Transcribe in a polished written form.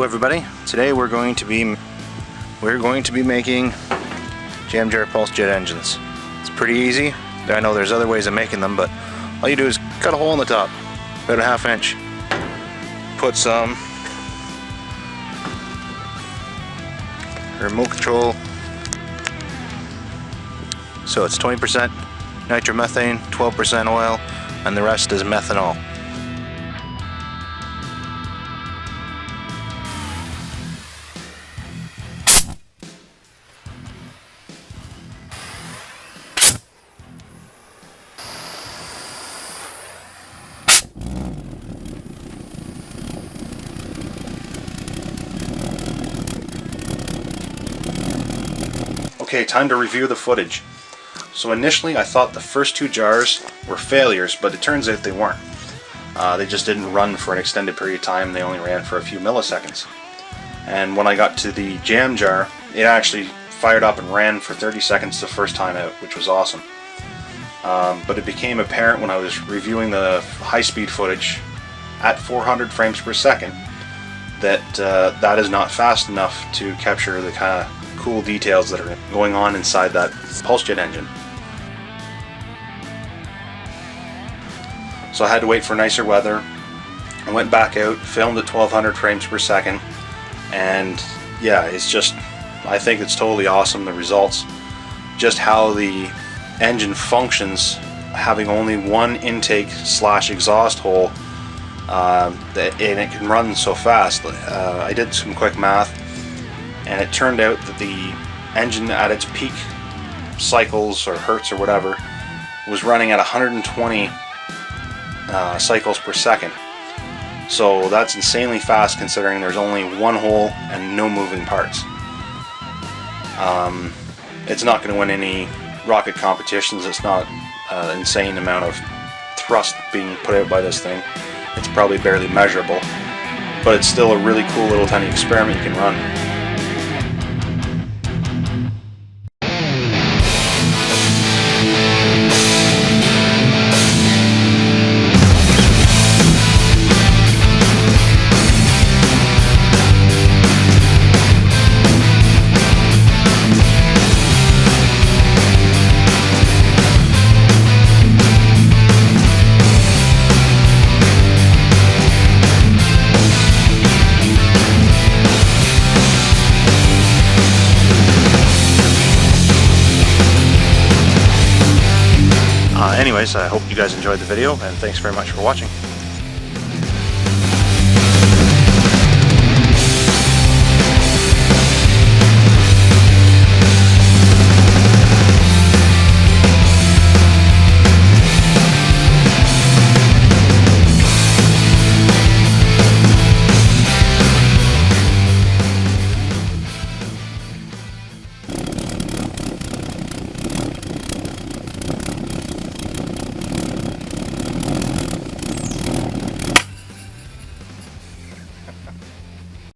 Hello everybody. Today we're going to be making jam jar pulse jet engines. It's pretty easy. I know there's other ways of making them, but all you do is cut a hole in the top, about a ½ inch. Put some remote control. So it's 20% nitromethane, 12% oil, and the rest is methanol. Okay, time to review the footage. So initially I thought the first two jars were failures, but it turns out they weren't. They just didn't run for an extended period of time. They only ran for a few milliseconds. And when I got to the jam jar, it actually fired up and ran for 30 seconds the first time out, which was awesome. But it became apparent when I was reviewing the high-speed footage at 400 frames per second that that is not fast enough to capture the kind of cool details that are going on inside that pulse jet engine. So I had to wait for nicer weather. I went back out, filmed at 1200 frames per second, and yeah, it's just, I think it's totally awesome, the results. Just how the engine functions, having only one intake / exhaust hole, and it can run so fast. I did some quick math, and it turned out that the engine at its peak cycles or hertz or whatever was running at 120 cycles per second. So that's insanely fast considering there's only one hole and no moving parts. It's not going to win any rocket competitions. It's not an insane amount of thrust being put out by this thing. It's probably barely measurable, but it's still a really cool little tiny experiment you can run. Anyways, I hope you guys enjoyed the video, and thanks very much for watching.